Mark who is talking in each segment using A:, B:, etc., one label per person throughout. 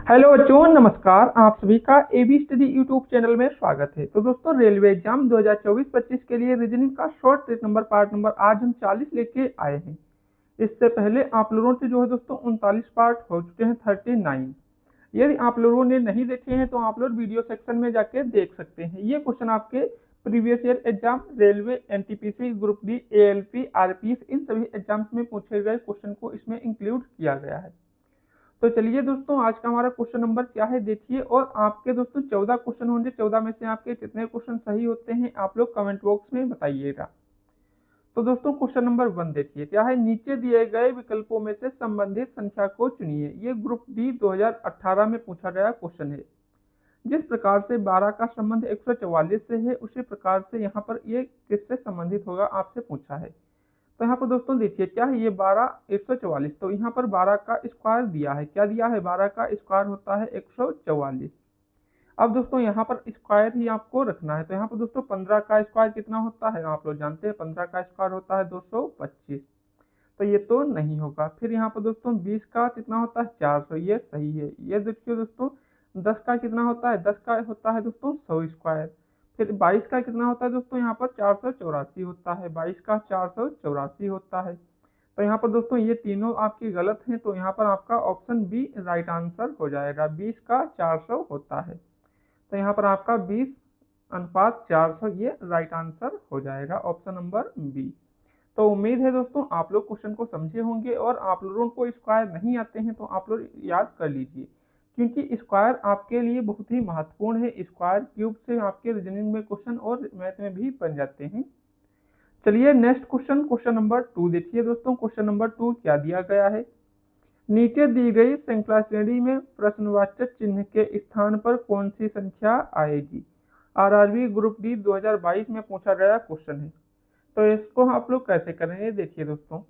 A: Hello बच्चों, नमस्कार। आप सभी का एबी स्टडी यूट्यूब चैनल में स्वागत है। तो दोस्तों, रेलवे एग्जाम 2024-25 के लिए रीजनिंग का short trick number part number आज हम 40 लेके आए हैं। इससे पहले आप लोगों से जो है दोस्तों 39 पार्ट हो चुके हैं, 39। यदि आप लोगों ने नहीं देखे हैं तो आप लोग वीडियो सेक्शन में जाके देख सकते हैं। ये क्वेश्चन आपके previous year exam railway, NTPC, group D, ALP, RPF, इन सभी एग्जाम्स में पूछे गए क्वेश्चन को इसमें इंक्लूड किया गया है। तो चलिए दोस्तों, आज का हमारा क्वेश्चन नंबर क्या है देखिए। और आपके दोस्तों 14 क्वेश्चन होंगे। 14 में से आपके कितने क्वेश्चन सही होते हैं आप लोग कमेंट बॉक्स में बताइएगा। तो दोस्तों, क्वेश्चन नंबर 1 देखिए क्या है। नीचे दिए गए विकल्पों में से संबंधित संख्या को चुनिए। ये ग्रुप डी 2018 में पूछा गया क्वेश्चन है। जिस प्रकार से 12 का संबंध 144 से है, उसी प्रकार से यहाँ पर ये किससे संबंधित होगा आपसे पूछा है। तो यहाँ पर दोस्तों देखिए क्या है, ये 12 144। तो यहाँ पर 12 का स्क्वायर दिया है। क्या दिया है? 12 का स्क्वायर होता है 144। अब दोस्तों यहाँ पर स्क्वायर ही आपको रखना है। तो यहाँ पर दोस्तों 15 का स्क्वायर कितना होता है? आप लोग जानते हैं 15 का स्क्वायर होता है 225। तो ये तो नहीं होगा। फिर यहाँ पर दोस्तों 20 का कितना होता है? 400। ये सही है। ये देखिए दोस्तों 10 का कितना होता है? 10 का होता है दोस्तों 100 स्क्वायर। फिर 22 का कितना होता है दोस्तों? यहाँ पर 484 होता है। 22 का 484 होता है। तो यहाँ पर दोस्तों ये तीनों आपकी गलत हैं। तो यहाँ पर आपका ऑप्शन बी राइट आंसर हो जाएगा। 20 का 400 होता है। तो यहाँ पर आपका 20:400 ये राइट आंसर हो जाएगा, ऑप्शन नंबर बी। तो उम्मीद है दोस्तों आप लोग क्वेश्चन को समझे होंगे। और आप लोगों को स्क्वायर नहीं आते हैं तो आप लोग याद कर लीजिए, क्योंकि स्क्वायर आपके लिए बहुत ही महत्वपूर्ण है। स्क्वायर क्यूब से आपके रीजनिंग में क्वेश्चन और मैथ में भी बन जाते हैं। चलिए नेक्स्ट क्वेश्चन, क्वेश्चन नंबर 2 देखिए दोस्तों। क्वेश्चन नंबर 2 क्या दिया गया है। नीचे दी गई श्रृंखला श्रेणी में प्रश्नवाचक चिन्ह के स्थान पर कौन सी संख्या आएगी? आरआरबी ग्रुप डी 2022 में पूछा गया क्वेश्चन है। तो इसको आप लोग कैसे करेंगे देखिए दोस्तों।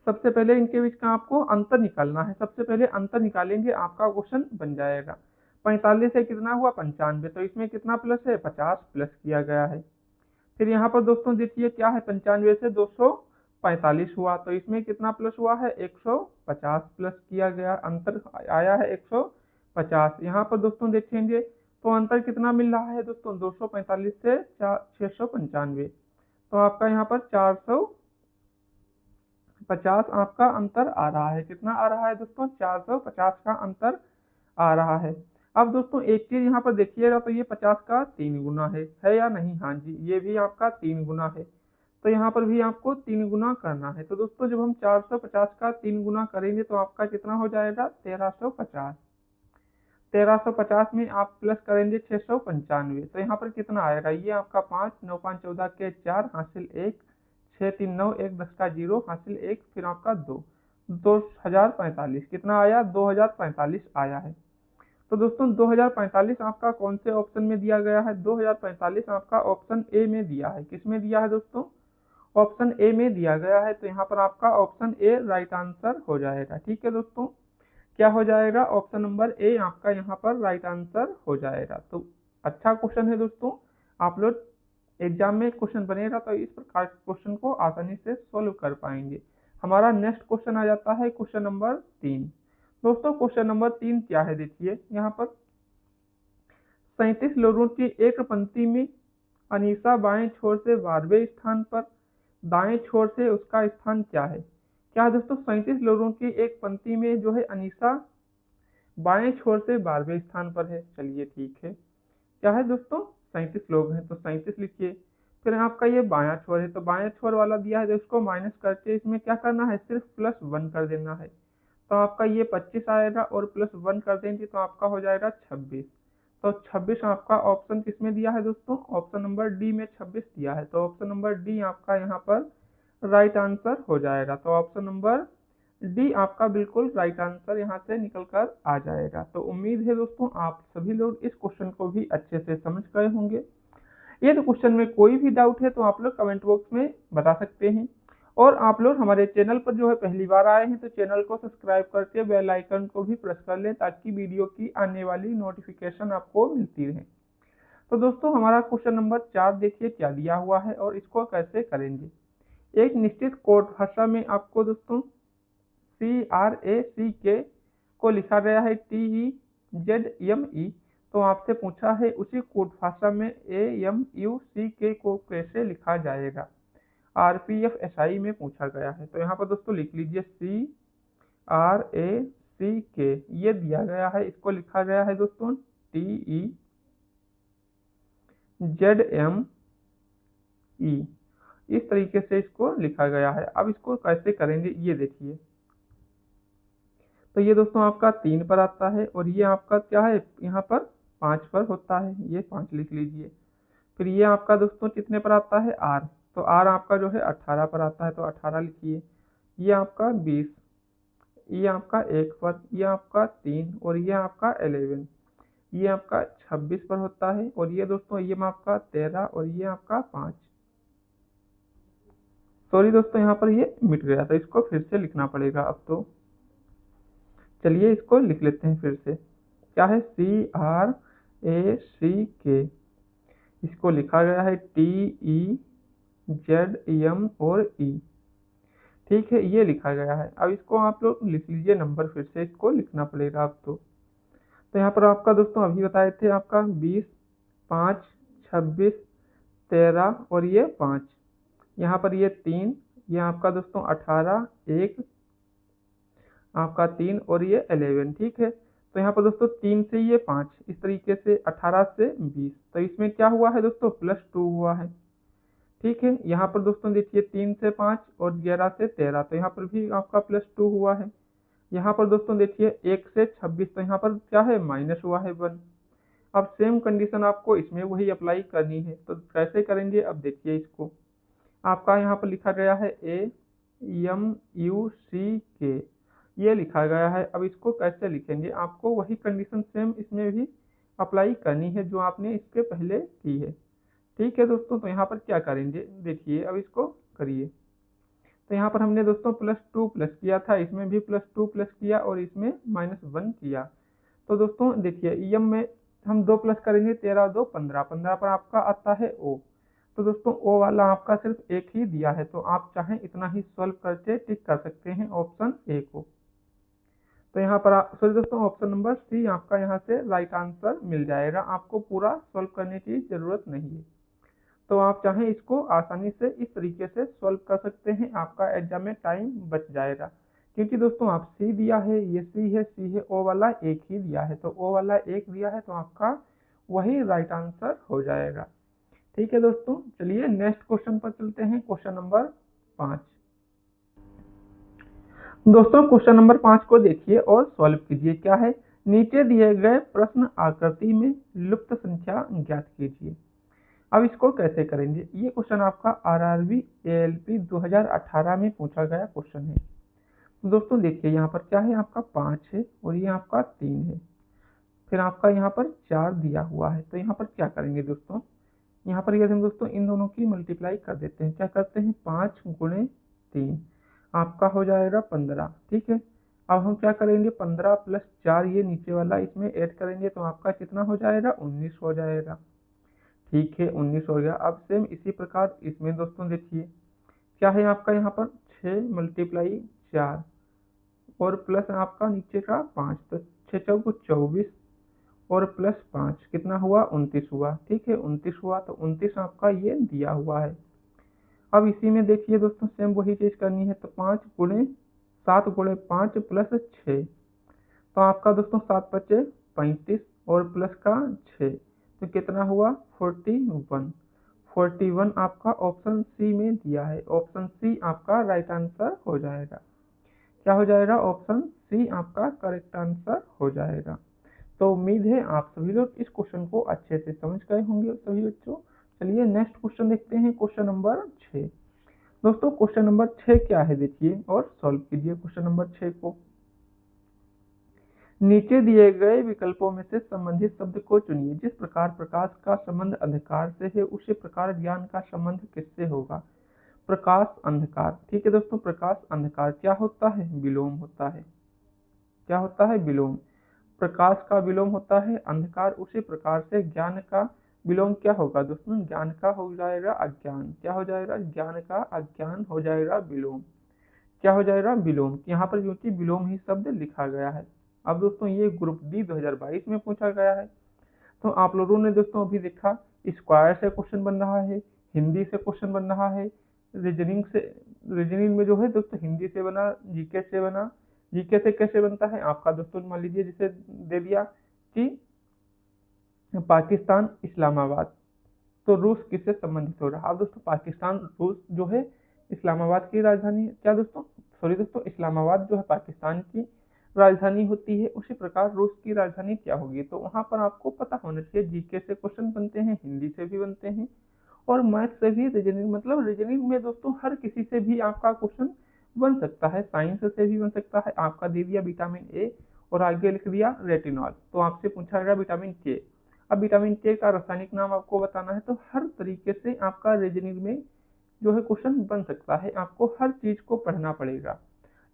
A: सबसे पहले इनके बीच का आपको अंतर निकालना है। सबसे पहले अंतर निकालेंगे, आपका क्वेश्चन बन जाएगा। 45 से कितना हुआ? 95। तो इसमें कितना प्लस है? 50 प्लस किया गया है। फिर यहाँ पर दोस्तों देखिए क्या है, 95 से 245 हुआ। तो इसमें कितना प्लस हुआ है? 150 प्लस किया गया। अंतर आया है 150। यहाँ पर दोस्तों देखेंगे तो अंतर कितना मिल रहा है दोस्तों? 245 से 695। तो आपका यहाँ पर 450 आपका अंतर आ रहा है। कितना आ रहा है दोस्तों? 450 का अंतर आ रहा है। अब दोस्तों एक चीज यहाँ पर देखिएगा, तो ये 50 का 3 गुना है या नहीं? हाँ जी, ये भी आपका 3 गुना है। तो यहाँ पर भी आपको 3 गुना करना है। तो दोस्तों जब हम 450 का 3 गुना करेंगे तो आपका कितना हो जाएगा? 1350। 1350 में आप प्लस करेंगे 695। तो यहाँ पर कितना आएगा? ये आपका 5, 9 5 14 के 4 हासिल 1, 6 3 9 1 10 का 0 हासिल 1, फिर आपका 2, 2045। कितना आया? 2045 आया है। तो दोस्तों 2045 आपका कौन से ऑप्शन में दिया गया है? 2045 आपका ऑप्शन ए में दिया है। किस में दिया है दोस्तों? ऑप्शन ए में दिया गया है। तो यहाँ पर आपका ऑप्शन ए राइट आंसर हो जाएगा। ठीक है दोस्तों, क्या हो जाएगा? ऑप्शन नंबर ए आपका यहाँ पर राइट आंसर हो जाएगा। तो अच्छा क्वेश्चन है दोस्तों। आप लोग एग्जाम में क्वेश्चन बनेगा तो इस प्रकार के क्वेश्चन को आसानी से सोल्व कर पाएंगे। हमारा नेक्स्ट क्वेश्चन आ जाता है क्वेश्चन नंबर 3। दोस्तों क्वेश्चन नंबर 3 क्या है देखिए यहाँ पर। 37 लोगों की एक पंक्ति में अनीसा बाएं छोर से 12वें स्थान पर, दाएं छोर से उसका स्थान क्या है? क्या है दोस्तों? 37 लोगों की एक पंक्ति में जो है अनीसा बाएं छोर से 12वें स्थान पर है। चलिए ठीक है। क्या है दोस्तों? 37 लोग हैं तो 37 लिखिए। फिर आपका ये बायां छोर है तो बायां छोर वाला दिया है तो इसको माइनस करके इसमें क्या करना है? सिर्फ +1 कर देना है। तो आपका ये 25 आएगा और +1 कर देंगे तो आपका हो जाएगा 26। तो 26 आपका ऑप्शन किसमें दिया है दोस्तों? ऑप्शन नंबर डी में 26 दिया है। तो ऑप्शन नंबर डी आपका यहाँ पर राइट आंसर हो जाएगा। तो ऑप्शन नंबर डी आपका बिल्कुल राइट आंसर यहाँ से निकल कर आ जाएगा। तो उम्मीद है दोस्तों आप सभी लोग इस क्वेश्चन को भी अच्छे से समझ गए होंगे। यदि क्वेश्चन में कोई भी डाउट है तो आप लोग कमेंट बॉक्स में बता सकते हैं। और आप लोग हमारे चैनल पर जो है पहली बार आए हैं तो चैनल को सब्सक्राइब करके बेल आइकन को भी प्रेस कर लें ताकि वीडियो की आने वाली नोटिफिकेशन आपको मिलती रहे। तो दोस्तों हमारा क्वेश्चन नंबर 4 देखिए क्या दिया हुआ है और इसको कैसे करेंगे। एक निश्चित कोड भाषा में आपको दोस्तों CRACK इसको लिखा गया है TEZME। तो आपसे पूछा है उसी कोड भाषा में AMUCK को कैसे लिखा जाएगा, RPF SI में पूछा गया है। तो यहाँ पर दोस्तों लिख लीजिए CRACK, ये दिया गया है, इसको लिखा गया है दोस्तों TEZME। इस तरीके से इसको लिखा गया है। अब इसको कैसे करेंगे ये देखिए। तो ये दोस्तों आपका 3 पर आता है और ये आपका क्या है, यहाँ पर 5 पर होता है, ये 5 लिख लीजिए। फिर ये आपका दोस्तों कितने पर आता है, R। तो R आपका जो है 18 पर आता है, तो 18 लिखिए। ये आपका 20, ये आपका 1 पर, ये आपका 3 और ये आपका 11, ये आपका 26 पर होता है। और ये दोस्तों ये आपका 13 और ये आपका 5। सॉरी दोस्तों, यहाँ पर ये मिट गया था, इसको फिर से लिखना पड़ेगा अब। तो चलिए इसको लिख लेते हैं फिर से। क्या है, CRACK, इसको लिखा गया है TEZM और E। ठीक है, ये लिखा गया है। अब इसको आप लोग लिख लीजिए नंबर, फिर से इसको लिखना पड़ेगा अब। तो यहाँ पर आपका दोस्तों अभी बताए थे आपका 20, 5, 26, 13 और ये 5। यहाँ पर ये 3, ये आपका दोस्तों 18, 1 आपका 3 और ये 11। ठीक है, तो यहाँ पर दोस्तों 3 से ये 5, इस तरीके से 18 से 20। तो इसमें क्या हुआ है दोस्तों, +2 हुआ है। ठीक है, यहाँ पर दोस्तों देखिए 3 से 5 और 11 से 13, तो यहाँ पर भी आपका +2 हुआ है। यहाँ पर दोस्तों देखिए 1 से 26, तो यहाँ पर क्या है, माइनस हुआ है 1। अब सेम कंडीशन आपको इसमें वही अप्लाई करनी है। तो कैसे करेंगे, अब देखिए इसको। आपका यहाँ पर लिखा गया है AMUCK, ये लिखा गया है। अब इसको कैसे लिखेंगे, आपको वही कंडीशन सेम इसमें भी अप्लाई करनी है जो आपने इसके पहले की है। ठीक है दोस्तों, तो यहाँ पर क्या करेंगे देखिए, अब इसको करिए। तो यहाँ पर हमने दोस्तों +2 प्लस किया था, इसमें भी +2 प्लस किया और इसमें -1 किया। तो दोस्तों देखिए EM में हम 2 प्लस करेंगे, 13 और 2 15, 15 पर आपका आता है O। तो दोस्तों O वाला आपका सिर्फ एक ही दिया है, तो आप चाहें इतना ही सॉल्व करके टिक कर सकते हैं ऑप्शन A को। तो यहाँ पर सॉरी दोस्तों, ऑप्शन नंबर C आपका यहाँ से राइट आंसर मिल जाएगा, आपको पूरा सॉल्व करने की जरूरत नहीं है। तो आप चाहें इसको आसानी से इस तरीके से सॉल्व कर सकते हैं, आपका एग्जाम में टाइम बच जाएगा। क्योंकि दोस्तों आप C दिया है, ये C है, O वाला एक ही दिया है, तो O वाला एक दिया है, तो आपका वही राइट आंसर हो जाएगा। ठीक है दोस्तों, चलिए नेक्स्ट क्वेश्चन पर चलते हैं, क्वेश्चन नंबर 5। दोस्तों क्वेश्चन नंबर 5 को देखिए और सॉल्व कीजिए। क्या है, नीचे दिए गए प्रश्न आकृति में लुप्त संख्या ज्ञात कीजिए। अब इसको कैसे करेंगे, ये क्वेश्चन आपका RRB ALP 2018 में पूछा गया क्वेश्चन है। तो दोस्तों देखिए यहाँ पर क्या है, आपका 5 है और ये आपका 3 है, फिर आपका यहाँ पर 4 दिया हुआ है। तो यहाँ पर क्या करेंगे दोस्तों, यहाँ पर यदि हम दोस्तों इन दोनों की मल्टीप्लाई कर देते हैं, क्या करते हैं, 5 × 3 आपका हो जाएगा 15। ठीक है, अब हम क्या करेंगे, 15 + 4 ये नीचे वाला इसमें ऐड करेंगे, तो आपका कितना हो जाएगा, 19 हो जाएगा। ठीक है, 19 हो गया। अब सेम इसी प्रकार इसमें दोस्तों देखिए क्या है, आपका यहाँ पर 6 × 4 और प्लस आपका नीचे का 5, तो 6 × 24 और +5 कितना हुआ, 29 हुआ। ठीक है, 29 हुआ, तो 29 आपका ये दिया हुआ है। अब इसी में देखिए दोस्तों सेम वही चीज करनी है, तो 5 × 7 × 5 + 6, तो आपका दोस्तों 7 × 5 = 35 और प्लस का 6, तो कितना हुआ, 41। 41 आपका ऑप्शन C में दिया है, ऑप्शन C आपका राइट आंसर हो जाएगा। क्या हो जाएगा, ऑप्शन C आपका करेक्ट आंसर हो जाएगा। तो उम्मीद है आप सभी लोग इस क्वेश्चन को अच्छे से समझ गए होंगे सभी बच्चों। चलिए नेक्स्ट क्वेश्चन देखते हैं, क्वेश्चन नंबर 6। दोस्तों क्वेश्चन नंबर 6 क्या है देखिए और सॉल्व कीजिए क्वेश्चन नंबर 6 को। नीचे दिए गए विकल्पों में से संबंधित शब्द को चुनिए। जिस प्रकार प्रकाश का संबंध अंधकार से है, उसी प्रकार ज्ञान का संबंध किससे होगा। प्रकाश अंधकार, ठीक है दोस्तों, प्रकाश अंधकार क्या होता है, विलोम होता है। क्या होता है, विलोम। प्रकाश का विलोम होता है अंधकार, उसी प्रकार से ज्ञान का विलोम क्या होगा दोस्तों, ज्ञान का हो जाएगा अज्ञान। क्या हो जाएगा, ज्ञान का अज्ञान हो जाएगा विलोम। क्या हो जाएगा, विलोम। यहाँ पर क्योंकि विलोम ही शब्द लिखा गया है। अब दोस्तों ये ग्रुप डी 2022 में पूछा गया है। तो आप लोगों ने दोस्तों अभी देखा स्क्वायर से क्वेश्चन बन रहा है, हिंदी से क्वेश्चन बन रहा है, रीजनिंग में जो है दोस्तों हिंदी से बना, जीके से बना। जीके से कैसे बनता है आपका दोस्तों, मान लीजिए जिसे दे दिया कि पाकिस्तान इस्लामाबाद, तो रूस किससे संबंधित हो रहा है। अब दोस्तों पाकिस्तान रूस जो है इस्लामाबाद की राजधानी है, क्या दोस्तों, सॉरी दोस्तों, इस्लामाबाद जो है पाकिस्तान की राजधानी होती है, उसी प्रकार रूस की राजधानी क्या होगी। तो वहां पर आपको पता होना चाहिए। जीके से क्वेश्चन बनते हैं, हिंदी से भी बनते हैं और मैथ से भी। रीजनिंग मतलब रीजनिंग में दोस्तों हर किसी से भी आपका क्वेश्चन बन सकता है, साइंस से भी बन सकता है। आपका दे दिया विटामिन ए और आगे लिख दिया रेटिनॉल, तो आपसे पूछा गया विटामिन के। अब विटामिन के का रासायनिक नाम आपको बताना है। तो हर तरीके से आपका रीजनिंग में जो है क्वेश्चन बन सकता है, आपको हर चीज को पढ़ना पड़ेगा।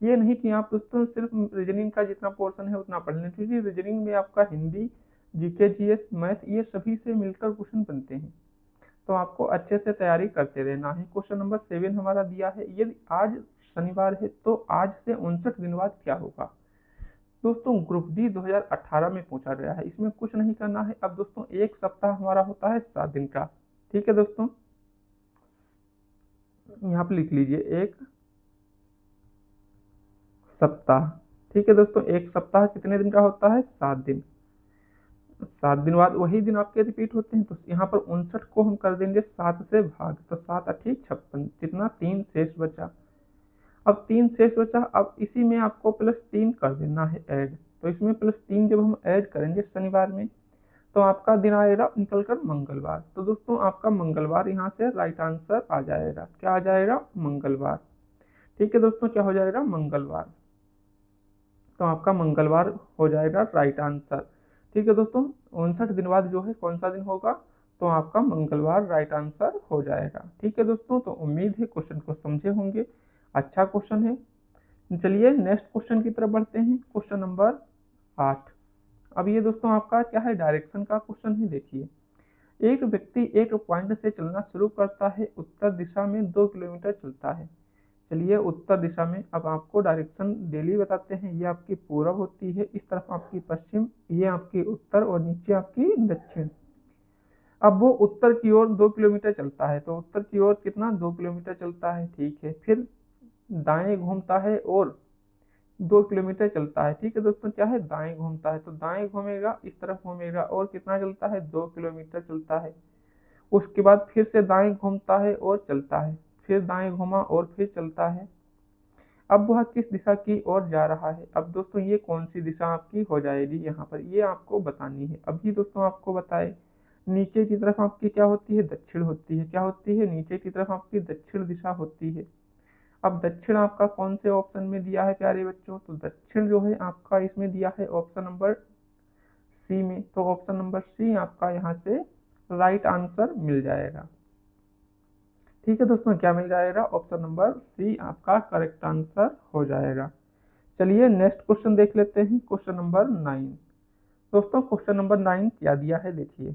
A: ये नहीं कि आप दोस्तों सिर्फ रीजनिंग का जितना पोर्शन है उतना पढ़ लें, क्योंकि रीजनिंग में आपका हिंदी, जीके, जीएस, मैथ ये सभी से मिलकर क्वेश्चन बनते हैं। तो आपको अच्छे से तैयारी करते रहना है। क्वेश्चन नंबर 7 हमारा दिया है, यदि आज शनिवार है तो आज से 59 दिन बाद क्या होगा। दोस्तों ग्रुप डी 2018 में पूछा गया है, इसमें कुछ नहीं करना है। अब दोस्तों एक सप्ताह हमारा होता है 7 दिन का, ठीक है दोस्तों, यहाँ पे लिख लीजिए एक सप्ताह। ठीक है दोस्तों, एक सप्ताह कितने दिन का होता है, 7 दिन। 7 दिन बाद वही दिन आपके रिपीट होते हैं। तो यहाँ पर 59 को हम कर देंगे 7 से भाग, तो 7 अठी 56, कितना 3 शेष बचा। अब 3 शेष बचा, अब इसी में आपको +3 कर देना है ऐड। तो इसमें +3 जब हम ऐड करेंगे शनिवार में, तो आपका दिन आएगा निकल कर मंगलवार। तो दोस्तों आपका मंगलवार यहाँ से राइट आंसर आ जाएगा। क्या आ जाएगा, मंगलवार। ठीक है दोस्तों, क्या हो जाएगा, मंगलवार। तो आपका मंगलवार हो जाएगा राइट आंसर। ठीक है दोस्तों, 59 दिन बाद जो है कौन सा दिन होगा, तो आपका मंगलवार राइट आंसर हो जाएगा। ठीक है दोस्तों, तो उम्मीद है क्वेश्चन को समझे होंगे, अच्छा क्वेश्चन है। चलिए नेक्स्ट क्वेश्चन की तरफ बढ़ते हैं। Question number 8। अब ये दोस्तों आपका क्या है, डायरेक्शन का क्वेश्चन है। देखिए, एक व्यक्ति एक पॉइंट से चलना शुरू करता है, उत्तर दिशा में 2 किलोमीटर चलता है। चलिए उत्तर दिशा में, अब आपको डायरेक्शन डेली बताते हैं। ये आपकी पूरब होती है, इस तरफ आपकी पश्चिम, ये आपकी उत्तर और नीचे आपकी दक्षिण। अब वो उत्तर की ओर 2 किलोमीटर चलता है, तो उत्तर की ओर कितना, 2 किलोमीटर चलता है। ठीक है, फिर दाएं घूमता है और 2 किलोमीटर चलता है। ठीक है दोस्तों, क्या है, दाएं घूमता है, तो दाएं घूमेगा, इस तरफ घूमेगा और कितना चलता है, 2 किलोमीटर चलता है। उसके बाद फिर से दाएं घूमता है और चलता है, फिर दाएं घूमा और फिर चलता है। अब वह किस दिशा की ओर जा रहा है। अब दोस्तों ये कौन सी दिशा आपकी हो जाएगी, यहाँ पर ये आपको बतानी है। अभी दोस्तों आपको बताए, नीचे की तरफ आपकी क्या होती है, दक्षिण होती है। क्या होती है, नीचे की तरफ आपकी दक्षिण दिशा होती है। अब दक्षिण आपका कौन से ऑप्शन में दिया है प्यारे बच्चों, तो दक्षिण जो है आपका इसमें दिया है ऑप्शन नंबर सी में। तो ऑप्शन नंबर सी आपका यहाँ से राइट आंसर मिल जाएगा। ठीक है दोस्तों, क्या मिल जाएगा, ऑप्शन नंबर सी आपका करेक्ट आंसर हो जाएगा। चलिए नेक्स्ट क्वेश्चन देख लेते हैं। Question number 9। दोस्तों क्वेश्चन नंबर 9 क्या दिया है, देखिए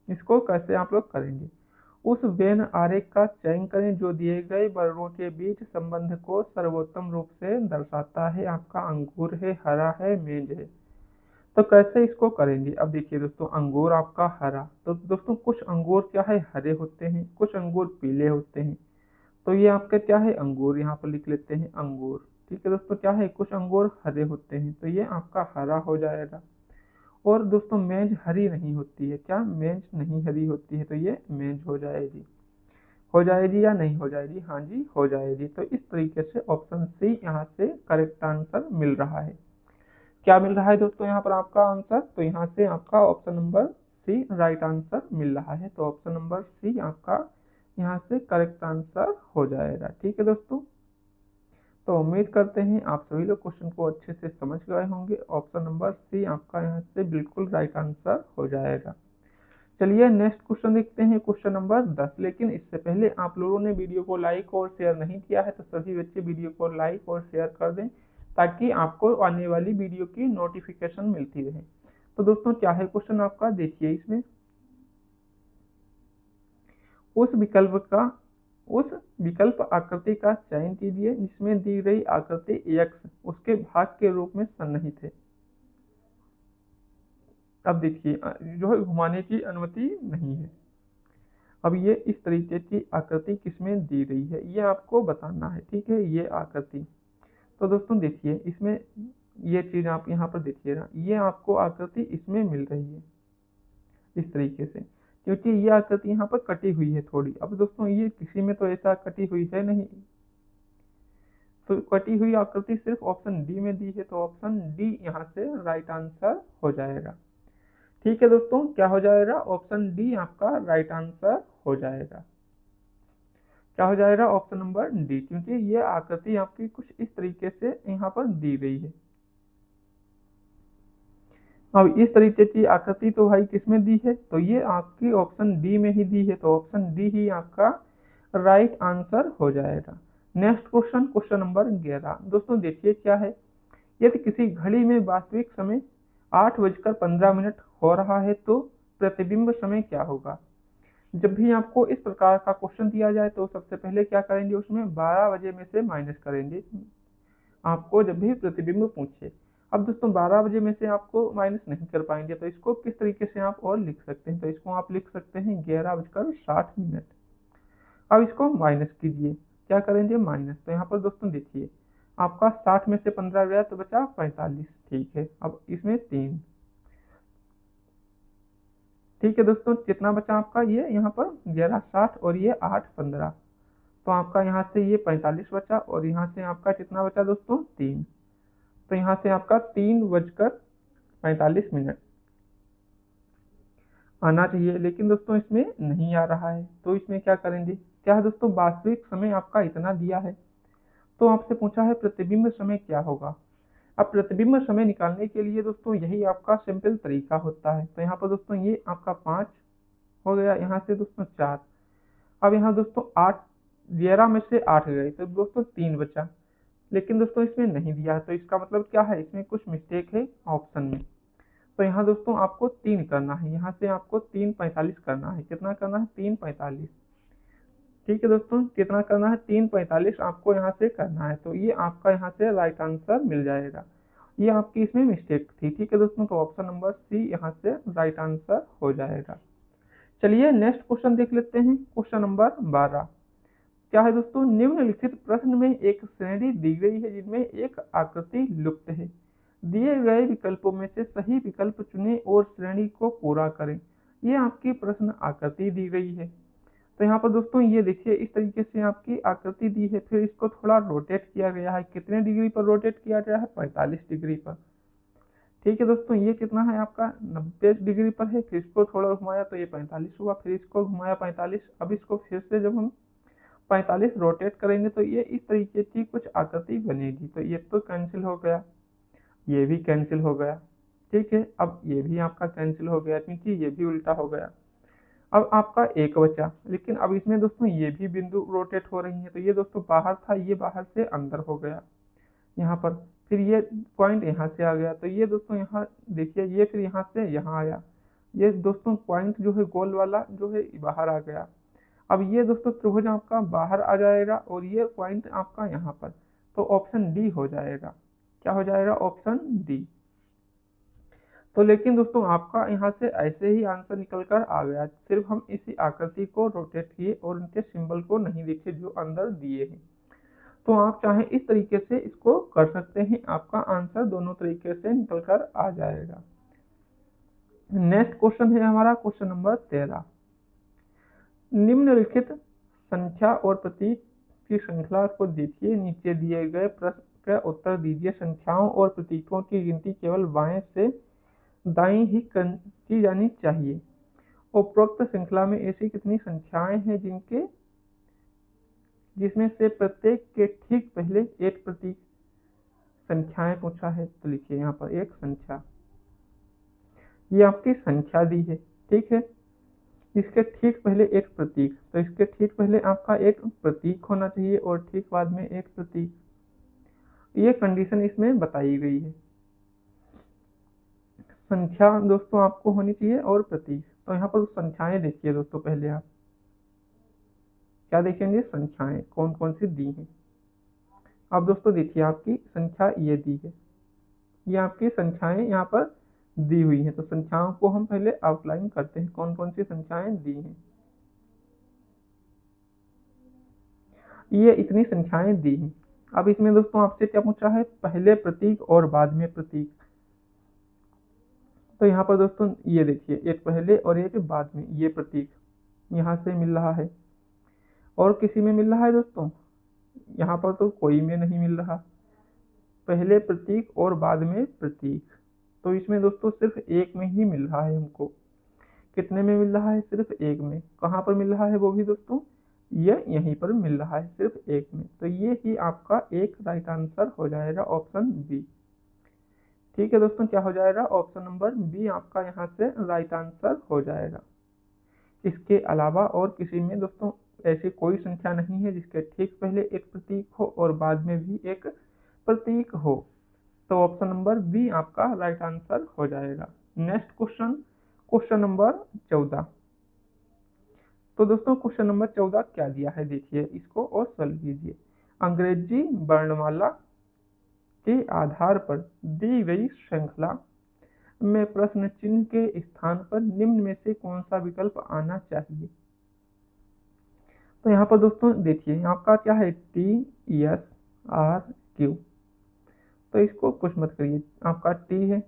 A: इसको कैसे आप लोग करेंगे। उस वेन आरेख का चयन करें जो दिए गए वर्गों के बीच संबंध को सर्वोत्तम रूप से दर्शाता है। आपका अंगूर है, हरा है, मेज है। तो कैसे इसको करेंगे, अब देखिए दोस्तों, अंगूर आपका हरा, तो दोस्तों कुछ अंगूर क्या है, हरे होते हैं, कुछ अंगूर पीले होते हैं। तो ये आपका क्या है, अंगूर, यहाँ पर लिख लेते हैं अंगूर। ठीक है दोस्तों, क्या है, कुछ अंगूर हरे होते हैं, तो ये आपका हरा हो जाएगा। और दोस्तों मेज हरी नहीं होती है, क्या, मेज नहीं हरी होती है, तो ये मेज हो जाएगी। हो जाएगी या नहीं हो जाएगी, हाँ जी हो जाएगी। तो इस तरीके से ऑप्शन सी यहाँ से करेक्ट आंसर मिल रहा है। क्या मिल रहा है दोस्तों यहाँ पर आपका आंसर, तो यहाँ से आपका option number C right answer मिल रहा है। तो ऑप्शन नंबर सी आपका यहाँ से करेक्ट आंसर हो जाएगा। ठीक है दोस्तों, तो उम्मीद करते हैं आप सभी लोग क्वेश्चन को अच्छे से समझ गए होंगे। ऑप्शन नंबर सी आपका यहाँ से बिल्कुल राइट आंसर हो जाएगा। चलिए नेक्स्ट क्वेश्चन देखते हैं, क्वेश्चन नंबर 10। लेकिन इससे पहले आप लोगों ने वीडियो को लाइक और शेयर नहीं किया है, तो सभी बच्चे वीडियो को लाइक और शेयर कर दें, ताकि आपको आने वाली वीडियो की नोटिफिकेशन मिलती रहे। तो दोस्तों क्या है क्वेश्चन आपका, देखिए इसमें, उस विकल्प का उस विकल्प आकृति का चयन कीजिए जिसमें दी गई आकृति x उसके भाग के रूप में सन्निहित है। अब देखिए जो है घुमाने की अनुमति नहीं है। अब ये इस तरीके की आकृति किसमें दी गई है ये आपको बताना है, ठीक है। ये आकृति, तो दोस्तों देखिए इसमें ये चीज आप यहाँ पर देखिएगा, ये आपको आकृति इसमें मिल रही है इस तरीके से, क्योंकि ये आकृति यहाँ पर कटी हुई है थोड़ी। अब दोस्तों ये किसी में तो ऐसा कटी हुई है नहीं, तो कटी हुई आकृति सिर्फ ऑप्शन डी में दी है, तो ऑप्शन डी यहाँ से राइट आंसर हो जाएगा। ठीक है दोस्तों, क्या हो जाएगा? ऑप्शन डी आपका राइट आंसर हो जाएगा। क्या हो जाएगा? ऑप्शन नंबर डी, क्योंकि ये आकृति आपकी कुछ इस तरीके से यहाँ पर दी गई है। अब इस तरीके की आकृति तो भाई किसमें दी है? तो ये आपकी ऑप्शन डी में ही दी है, तो ऑप्शन डी ही आपका राइट आंसर हो जाएगा। Next question, question number 11। दोस्तों देखिए क्या है, यदि किसी घड़ी में वास्तविक समय 8:15 हो रहा है तो प्रतिबिंब समय क्या होगा? जब भी आपको इस प्रकार का क्वेश्चन दिया जाए तो सबसे पहले क्या करेंगे, उसमें 12 बजे में से माइनस करेंगे आपको जब भी प्रतिबिंब पूछे। अब दोस्तों 12 बजे में से आपको माइनस नहीं कर पाएंगे, तो इसको किस तरीके से आप और लिख सकते हैं? तो इसको आप लिख सकते हैं 11:60। अब इसको माइनस कीजिए, क्या करेंगे? माइनस। तो यहाँ पर दोस्तों देखिए आपका 60 में से 15 गया तो बचा 45, ठीक है। अब इसमें 3, ठीक है दोस्तों, कितना बचा आपका? ये यहाँ पर 11:60 और ये 8:15, तो आपका यहाँ से ये 45 बचा और यहाँ से आपका कितना बचा दोस्तों? 3। तो यहाँ से आपका 3:45 आना चाहिए, लेकिन दोस्तों इसमें नहीं आ रहा है, तो इसमें क्या करेंगे? क्या है दोस्तों, वास्तविक समय आपका इतना दिया है, तो आपसे पूछा है प्रतिबिंब समय क्या होगा। अब प्रतिबिंब समय निकालने के लिए दोस्तों यही आपका सिंपल तरीका होता है। तो यहाँ पर दोस्तों ये आपका 5 हो गया, यहाँ से दोस्तों 4। अब यहाँ दोस्तों 8, 11 में से 8 गए तो दोस्तों 3 बचा, लेकिन दोस्तों इसमें नहीं दिया, तो इसका मतलब क्या है? इसमें कुछ मिस्टेक है ऑप्शन में। तो यहाँ दोस्तों आपको 3 करना है, यहाँ से आपको 3:45 करना है। कितना करना है? 3:45, ठीक है दोस्तों। कितना करना है? 3:45 आपको यहाँ से करना है, तो ये आपका यहाँ से राइट आंसर मिल जाएगा। ये आपकी इसमें मिस्टेक थी, ठीक है दोस्तों, तो ऑप्शन नंबर सी यहाँ से राइट आंसर हो जाएगा। चलिए नेक्स्ट क्वेश्चन देख लेते हैं, क्वेश्चन नंबर 12। क्या है दोस्तों, निम्नलिखित प्रश्न में एक श्रेणी दी गई है जिनमें एक आकृति लुप्त है। दिए गए विकल्पों में से सही विकल्प चुनें और श्रेणी को पूरा करें। ये आपकी प्रश्न आकृति दी गई है। तो यहाँ पर दोस्तों ये देखिए इस तरीके से आपकी आकृति दी है, फिर इसको थोड़ा रोटेट किया गया है। कितने डिग्री पर रोटेट किया गया है? 45 डिग्री पर, ठीक है दोस्तों। ये कितना है आपका? 90 डिग्री पर है, फिर इसको थोड़ा घुमाया तो ये 45 हुआ, फिर इसको घुमाया 45। अब इसको फिर से जब हम 45 रोटेट करेंगे तो ये इस तरीके की कुछ आकृति बनेगी। तो ये तो कैंसिल हो गया, ये भी कैंसिल हो गया, ठीक है। अब ये भी आपका कैंसिल हो गया क्योंकि ये भी उल्टा हो गया। अब आपका एक बचा, लेकिन अब इसमें दोस्तों ये भी बिंदु रोटेट हो रही है, तो ये दोस्तों बाहर था, ये बाहर से अंदर हो गया यहाँ पर। फिर ये पॉइंट यहाँ से आ गया, तो ये दोस्तों यहाँ देखिए ये फिर यहाँ से यहाँ आया। ये दोस्तों पॉइंट जो है गोल वाला जो है बाहर आ गया। अब ये दोस्तों त्रिभुज आपका बाहर आ जाएगा और ये पॉइंट आपका यहाँ पर, तो ऑप्शन डी हो जाएगा। क्या हो जाएगा? Option D. तो लेकिन दोस्तों आपका यहाँ से ऐसे ही आंसर निकल कर आ गया, सिर्फ हम इसी आकृति को रोटेट किए और उनके सिंबल को नहीं देखे जो अंदर दिए हैं। तो आप चाहें इस तरीके से इसको कर सकते हैं, आपका आंसर दोनों तरीके से निकल कर आ जाएगा। नेक्स्ट क्वेश्चन है हमारा क्वेश्चन नंबर 13। निम्नलिखित संख्या और प्रतीक की श्रृंखला को देखिए, नीचे दिए गए प्रश्न का उत्तर दीजिए। संख्याओं और प्रतीकों की गिनती केवल बाएं से दाईं ही की जानी चाहिए। उपरोक्त श्रृंखला में ऐसी कितनी संख्याएं हैं जिसमें से प्रत्येक के ठीक पहले एक प्रतीक? संख्याएं पूछा है तो लिखिए यहाँ पर एक संख्या, ये आपकी संख्या दी है, ठीक है। इसके ठीक पहले एक प्रतीक, तो इसके ठीक पहले आपका एक प्रतीक होना चाहिए और ठीक बाद में एक प्रतीक। ये कंडीशन इसमें बताई गई है। संख्या दोस्तों आपको होनी चाहिए और प्रतीक। तो यहाँ पर संख्याएं देखिए दोस्तों, पहले आप क्या देखेंगे, संख्याएं कौन कौन सी दी हैं। अब दोस्तों देखिए आपकी संख्या ये दी है, ये आपकी संख्याएं यहाँ पर दी हुई हैं। तो संख्याओं को हम पहले आउटलाइन करते हैं, कौन कौन सी संख्याएं दी हैं। ये इतनी संख्याएं दी हैं। अब इसमें दोस्तों आपसे क्या पूछा है, पहले प्रतीक और बाद में प्रतीक। तो यहाँ पर दोस्तों ये देखिए, एक पहले और एक बाद में ये प्रतीक यहाँ से मिल रहा है, और किसी में मिल रहा है दोस्तों, यहाँ पर तो कोई में नहीं मिल रहा। पहले प्रतीक और बाद में प्रतीक, तो इसमें दोस्तों सिर्फ एक में ही मिल रहा है हमको। कितने में मिल रहा है, सिर्फ एक में। कहाँ पर मिल रहा है वो भी दोस्तों, ये यहीं पर मिल रहा है, सिर्फ एक में। तो ये ही आपका एक राइट आंसर हो जाएगा, ऑप्शन बी। ठीक है दोस्तों, क्या हो जाएगा, ऑप्शन नंबर बी आपका यहाँ से राइट आंसर हो जाएगा। इसके अलावा और किसी में दोस्तों ऐसी कोई संख्या नहीं है जिसके ठीक पहले एक प्रतीक हो और बाद में भी एक प्रतीक हो। तो ऑप्शन नंबर बी आपका राइट आंसर हो जाएगा। Next question, question number 14। तो दोस्तों क्वेश्चन नंबर 14 क्या दिया है, देखिए इसको और सॉल्व कीजिए। अंग्रेजी वर्णमाला के आधार पर दी गई श्रृंखला में प्रश्न चिन्ह के स्थान पर निम्न में से कौन सा विकल्प आना चाहिए। तो यहाँ पर दोस्तों देखिए आपका क्या है, टी एस आर क्यू। तो इसको कुछ मत करिए, आपका टी है,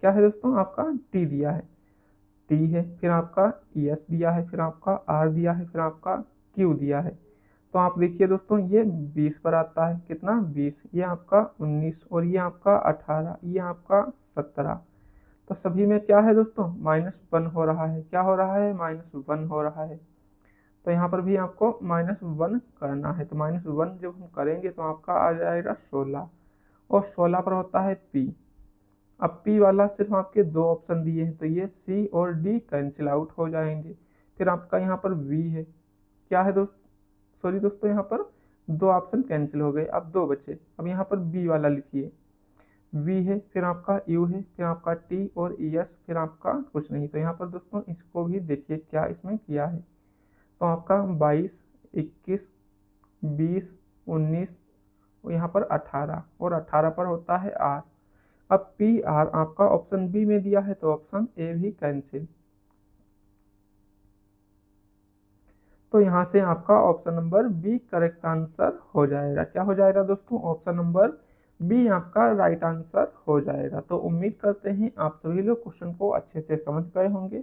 A: क्या है दोस्तों, आपका टी दिया है, टी है, फिर आपका एस दिया है, फिर आपका आर दिया है, फिर आपका क्यू दिया है। तो आप देखिए दोस्तों ये 20 पर आता है, कितना 20, ये आपका 19 और ये आपका 18, ये आपका 17। तो सभी में क्या है दोस्तों, -1 हो रहा है। क्या हो रहा है, -1 हो रहा है। तो यहाँ पर भी आपको -1 करना है। तो -1 जब हम करेंगे तो आपका आ जाएगा 16, और 16 पर होता है पी। अब पी वाला सिर्फ आपके दो ऑप्शन दिए हैं, तो ये सी और डी कैंसिल आउट हो जाएंगे। फिर आपका यहाँ पर वी है, क्या है दोस्त, सॉरी दोस्तों यहाँ पर दो ऑप्शन कैंसिल हो गए, अब दो बचे। अब यहाँ पर बी वाला लिखिए, वी है, फिर आपका यू है, फिर आपका टी और एस, फिर आपका कुछ नहीं। तो यहाँ पर दोस्तों इसको भी देखिए क्या इसमें किया है। तो आपका 22, 21, 20, 19 और यहाँ पर 18, और 18 पर होता है आर। अब पी आर आपका ऑप्शन बी में दिया है, तो ऑप्शन ए भी कैंसिल। तो यहाँ से आपका option number B correct answer हो जाएगा। क्या हो जाएगा दोस्तों, ऑप्शन नंबर बी आपका राइट आंसर हो जाएगा। तो उम्मीद करते हैं आप सभी लोग क्वेश्चन को अच्छे से समझ गए होंगे।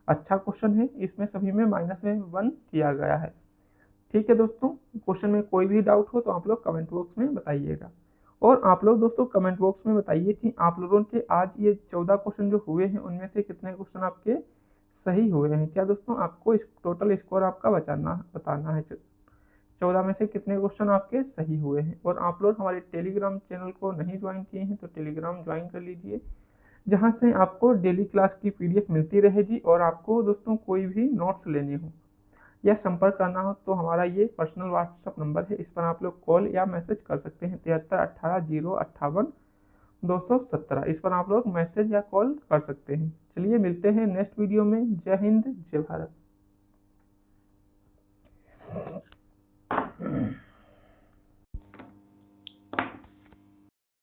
A: अच्छा क्वेश्चन है, इसमें सभी में -1 किया गया है। ठीक है दोस्तों, क्वेश्चन में कोई भी डाउट हो तो आप लोग कमेंट बॉक्स में बताइएगा। और आप लोग दोस्तों कमेंट बॉक्स में बताइए कि आप लोगों के आज ये 14 क्वेश्चन जो हुए हैं उनमें से कितने क्वेश्चन आपके सही हुए हैं। क्या दोस्तों आपको टोटल स्कोर आपका बताना है, 14 में से कितने क्वेश्चन आपके सही हुए हैं। और आप लोग हमारे टेलीग्राम चैनल को नहीं ज्वाइन किए हैं तो टेलीग्राम ज्वाइन कर लीजिए, जहाँ से आपको डेली क्लास की PDF मिलती रहेगी। और आपको दोस्तों कोई भी नोट्स लेने हो या संपर्क करना हो तो हमारा ये पर्सनल व्हाट्सएप नंबर है, इस पर आप लोग कॉल या मैसेज कर सकते हैं, 7318 058 217। इस पर आप लोग मैसेज या कॉल कर सकते हैं। चलिए मिलते हैं नेक्स्ट वीडियो में। जय हिंद, जय भारत।